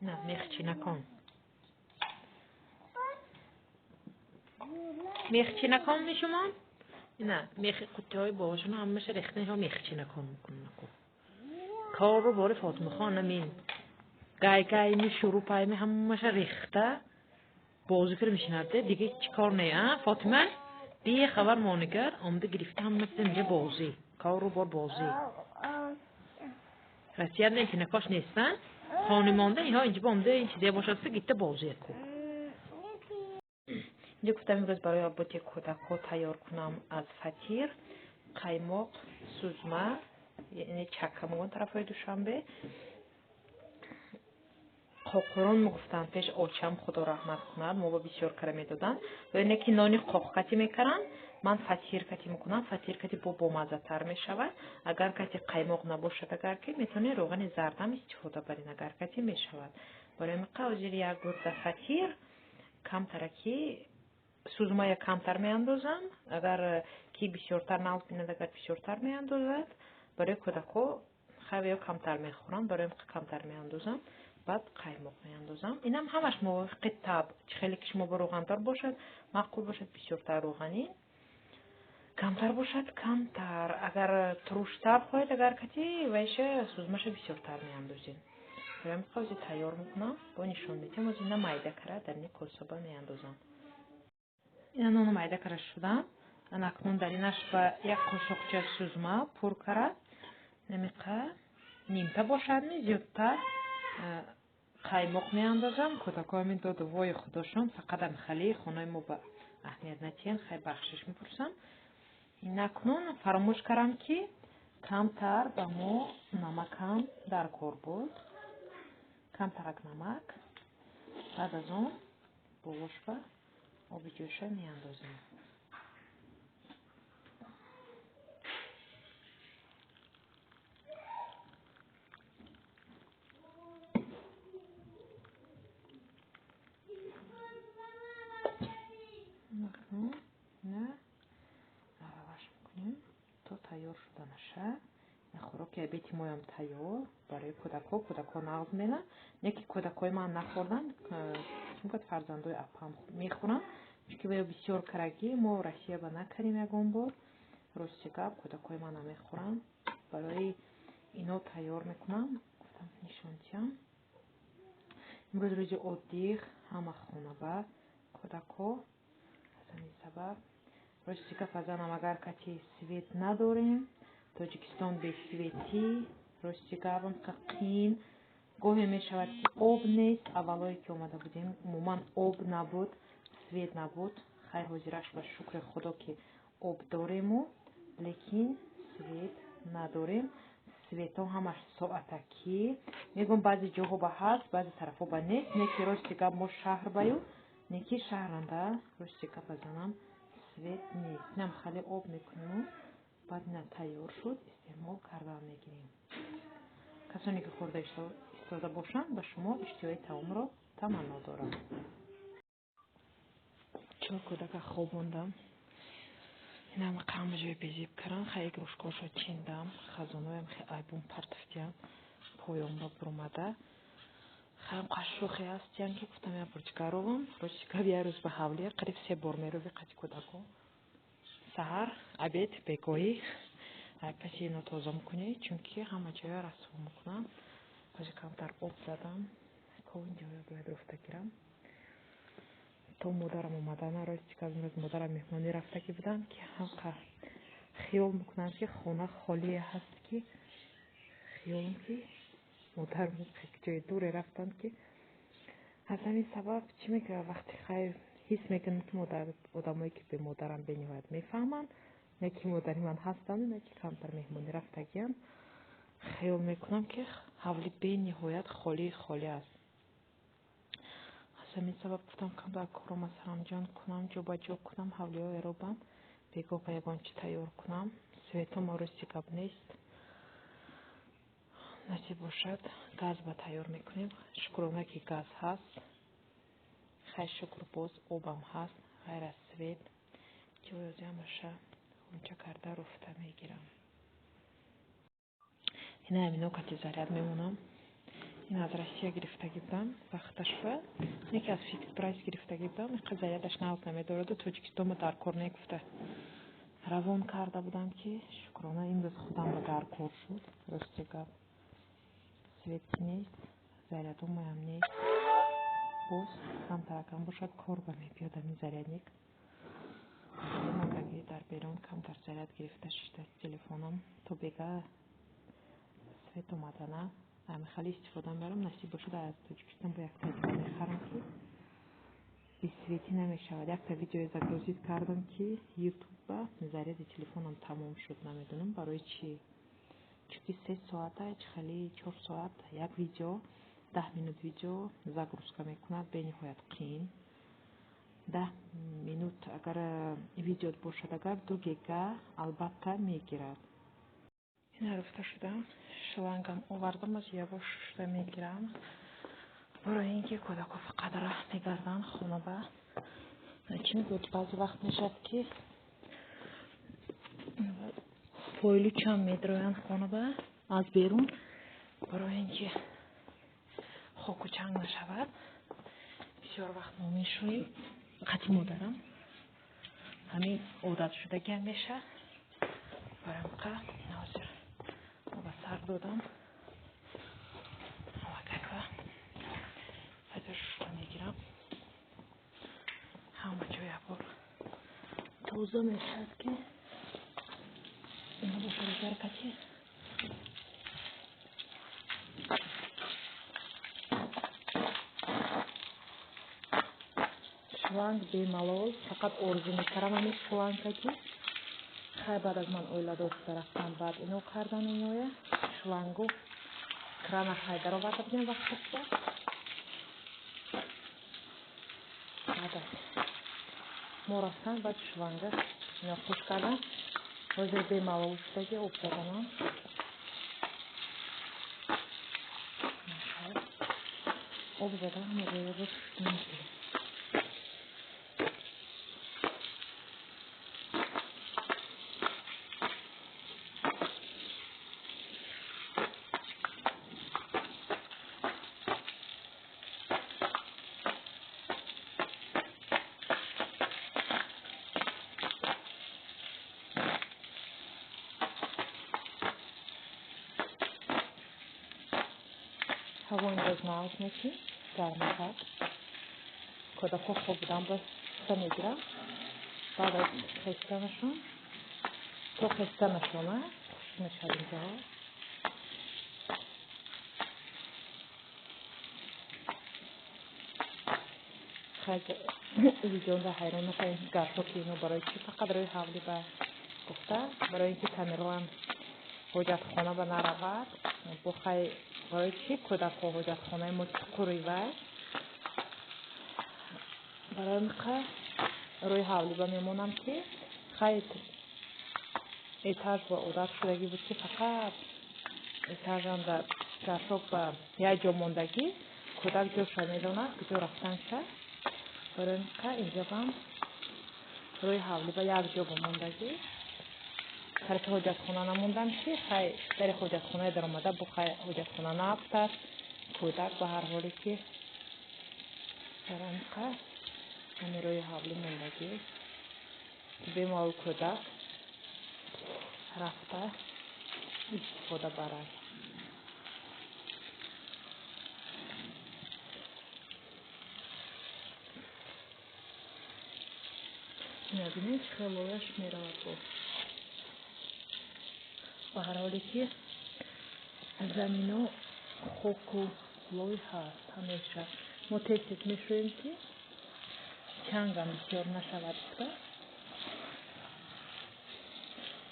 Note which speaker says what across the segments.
Speaker 1: نه میخچی نکن. میخچی نکن میشمان؟ نه میخ قطعه باشون همش ریخته ها میخچی نکن. کار رو باره فاطمه خانم این گای می شروع پای می همش ریخته بازی کر میشنده دیگه چی کار نه فاطمه دیگه خبر مونیگر آمده گرفته همش میگه بازی کار رو بار بازی راستی نه که نکاش نیستن خانمانده اینها اینجا بامده این چیزی باشد که گیته بازی کو اینجا گفتم امروز برای آبادی کودک‌ها تیار کنم از فطیر قایماق سوزما یعنی چکمون طرفای دوشنبه قوقرون میگفتن پیش اوچم خدا رحمت کند ما با بسیار کرمی دادن و اینه که نانی قوق کتی میکردن من فطیر کتی میکنم فطیر کتی با مزه تر میشود اگر کتی قایماق نباشد اگر که میتونی روغن زردم استفاده برین اگر کتی میشود برای مقاوزیر یک گرده فطیر کم ترکی سوزما یا کمتر میاندازم اگر کی بسیارتر نالت بیند اگر بسیارتر میاندازد برای کودک‌ها خیلی یا کمتر میخورن برای کمتر میاندازم بعد قایماق میاندازم اینم همش موافق تب خیلی که شما روغن‌دار باشد معقول باشد بسیارتر روغنی کمتر باشد کمتر اگر ترشتر خواهید اگر کتی ویشه سوزماش بسیارتر میاندازین برای مقاوزی تیار میکنم با نشون میدم از اینا مایده کرده در این کلسابه میاندازم این نون مایده کرده شدم اکنون در اینش با یک قاشقچه سوزما پر کرد نمیقه نیمته باشد نه زیادتر قایماق میاندازم کودکای من داد وای خداشون فقط هم خالی خونه ما با اهمیت نتین خیلی بخشش میپرسم این اکنون فراموش کردم که کمتر با ما نمکم در کار بود کمترک نمک بعد از اون بوش با آب جوشه میاندازم نه عوض میکنیم تا تیار شده نشه خوراک بیتی مایم تیار برای کودک‌ها نقض میدن یکی کودکای من نخوردن چون که فرزندای اپام میخورن چون که بسیار کرگی ما روسیه با نکردیم یگان بار روسیه کودکای من نمیخورن برای اینا تیار میکنم گفتم نشونتیم امروز روز عادی همه خونه با کودک‌ها از همین سبب روسیه فضانم اگر کتی سویت نداریم تاجیکستان به سویتی روسیه هم قین گاهی می شود که آب نیست اولایی که اومده بودیم عموما آب نبود سویت نبود خیر حاضرش و شکر خدا که آب داریم و لیکن سویت نداریم سویت ها همش ساعتکی میگم بعضی جاها با هست بعضی طرف ها با نیست نیکی روسیه ما شهر بایو نیکی شهرنده روسیه بزنم سویت نیست نم خالی آب میکنیم بعد نه تیار شد استعمال کردن میگیریم کسانی که خورده ایستاده باشند به شما اشتیای طعام را تمنا دارم چون کودک خوابوندم این همه قم جای بیزیب کردن خیلی گروشکاشو چیندم خزانویم خیلی ایبون پرتفتیم پایم با برومده خیلی قشوخی هستیم که گفتم یا برچگاه روم برچگاه یه روز به حولی قریب 3 بار میروی قطی کودکو سحر обед بگویی پس اینو تازه میکنی چون که همه جای رسو میکنم باشه کمتر آب زدم که اینجا باید رفته گیرم تا مادرم اومدن راستی که از امروز مادرم مهمانی رفته که بودن که هم خیال میکنم که خانه خالی هست که خیالم که مادرم جای دوری رفتن که از همین سبب چی میگه وقتی خیلی حس میکنم که مادر آدمایی که به مادرم بنیاد میفهمن نه که مادری من هستن نه که کمتر مهمانی رفتگیم خیال میکنم که حولی به نهایت خالی است از همین سبب گفتم کمتر کارم سرانجام کنم جو با جو کنم حولی های رو بم بگو پیگان چی تیار کنم سویتا ماروسی کب نیست نصیب باشد گاز با تیار میکنیم شکرانه که گاز هست خیلی شکر باز آبم هست غیر از سویت جوازیم باشه اونچه کرده رفته میگیرم این همینو کتی زرد میمونم این از روسیه گرفتگی بودم وقتش به یکی از فیکس پرایس گرفتگی بودم این قضیهش نهاد نمیدارد و توجیکستان در کار نگفته روان کرده بودم که شکرانه این روز خودم به در کار شد راستی گپ سویتی نیست зарядом هم نیست باز کمتر باشد کار به میپیادم این зарядник من در بیرون کمتر заряд گرفته شده تلفنم تو بگه سویت اومده نه همه خیلی استفاده برم نصیب باشد از توجیکستان با یک تلفن میخرم که بی سویتی نمیشود یک تا ویدیو загрузить کردم که یوتیوب با заряд تلفنم تمام شد نمیدونم برای چی چون 3 ساعته خیلی 4 ساعت یک ویدیو 10 минут ویدیو загрузка میکند به نهایت قین 10 минут اگر ویدیو باشد اگر 2 گیگا البته میگیرد این رفته شدم شلنگم آوردم از یواش شده میگیرم برای اینکه کودکا فقط راه میگردن خونه به چی میگوید بعضی وقت میشد که پویلوچم میدروین خونه به از بیرون برای اینکه خوک و چنگ نشود بسیار وقت ما میشویم قطعی مادرم همین عادت شدگی هم میشه برایم که ناظر ما به سر دادم وککه ازش شده میگیرم همه جای بار توزه میشد که اینا باشه برکتی شلنگ بیمالول فقط ارزو میکرم همین شلنگ که خیلی بعد از من اویلا دوست رفتم بعد اینو کردن اینویه شلنگو کرانه خیلی در آورده بودیم وقت بسته بعد ما رفتن بعد شلنگه اینو خوش کردن حاضر بیمالول شده که اوب زدنم اوب زدن موقعی رو شدیم هوا این روز نهاد میشی گرمه هست کودکا خوب بودم باز خسته میگیرم بعد از خسته نشون تو خسته نشونه خوش میشد اینجا خیلی ویدیون را حیران نخواهیم گرفت که اینو برای چی فقط روی حولی به گفته برای اینکه تمیران حجت خانه به نرود بخواه برای چی کودک ها حجت خانه ما چکوری وی برای اینکه روی حولی به میمونم که خیلی ایتاج با عادت شدگی بود که فقط ایتاج هم در گرفت به یک جا موندگی کودک جوش را میدونه کجا رفتن شد برای اینکه اینجا هم روی حولی به یک جا بموندگی ترک حجت خونه نموندم که خیلی در حجت خونه در آمده بخواه حجت خونه نفتر کودک به هر حالی که برای اینکه همین روی حولی موندگی بیمال کودک رفته استفاده برای نبینید خلویش میرود به هر حالی که زمین و خوک و لوی هست همیشه ما تکتیک میشویم که چنگ هم بسیار نشود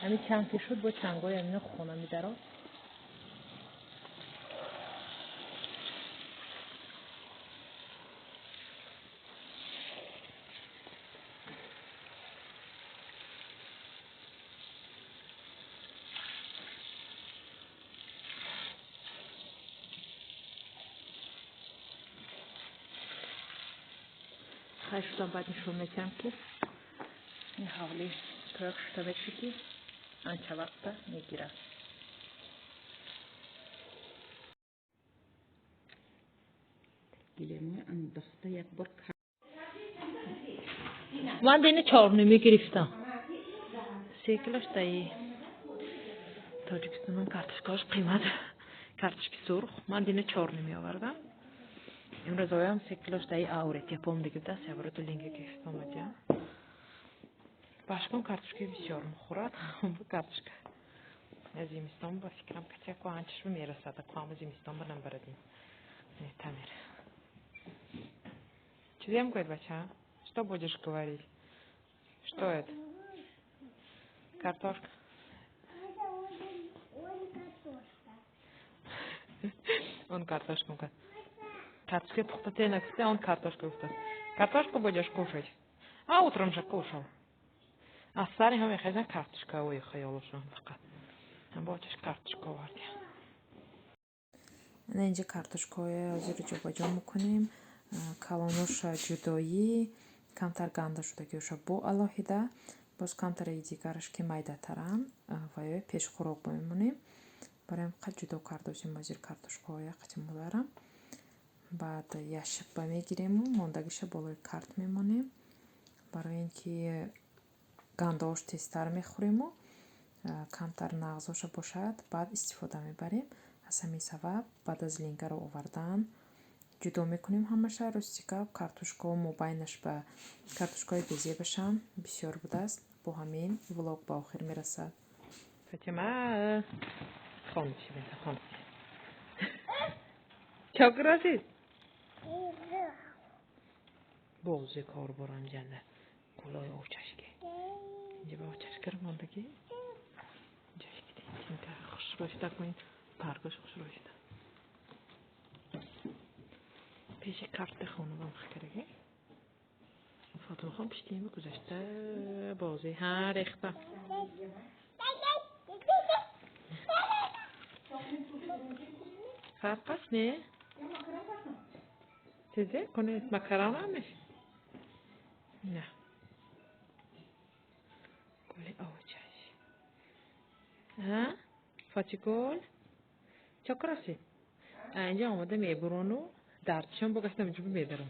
Speaker 1: همین چنگ که شد با چنگ های همین خونه میدارم خیلی شدم باید نشون میکنم که این حولی پرک شده بشه که آنچه وقت میگیرم
Speaker 2: گیلمای انداخته یک بار
Speaker 1: من دینه 4 گرفتم 3 کیلوش دایی تاجیکستان کارتشکاش قیمت کارتشکی سرخ من دینه 4 آوردم امروز هم 3 کیلوش دایی آورد япон دیگه دست آورد تو لینک گرفتم آجا باشکن کارتشکی بسیار مخورد bu کارتشka زمستان با فکرم که چه کوانچش میرسه تا کوام زمستان برام بردیم не тамер что им говорит бача что будешь говорить что это картошка он картошку говорит картошка пухтатена кстати он картошку устал картошку будешь кушать а утром же кушал а старый هم خیلی картошка ой خیالشون فقط هم باچش картошка آوردی اینجا کارتشکای آزیر جابجا میکنیم کلانوش جدایی کمتر گنده شده که بو алоҳида باز کمتر دیگرش که майда таран و پیش خوراک میمونیم برایم قد جدا کردیم آزیر کارتشکای قطعی مدارم بعد یشب میگیریم و ماندگیش بالای کارت میمونیم برای اینکه گندهاش تیزتر میخوریم و کمتر نغزاش باشد بعد استفاده میبریم از همین سبب بعد از لینگر رو آوردن جدا میکنیم همشه رستیکا کارتوشکا و مبینش به کارتوشکای بیزی بشن بسیار بوده است با همین ولاگ با آخر میرسد فاطمه خانم چی بینده خانم چاک رسید بازی کار برم جنده کلای آوچشکی اینجا به آوچشکر ماندگی اینجا شکلی اینجا خوش راشده کنید پرگاش خوش راشده پیش کارت خانوام خکرگی فاطمه خانم پشتیم گذاشته بازی ها ریخته فرق است نه؟ چیزی؟ کنه مکرون همش؟ نه گلی آوچش ها؟ فاتی گل؟ چاک رسید؟ اینجا آمده میبرونو دردشان بگشتم اینجا میبرم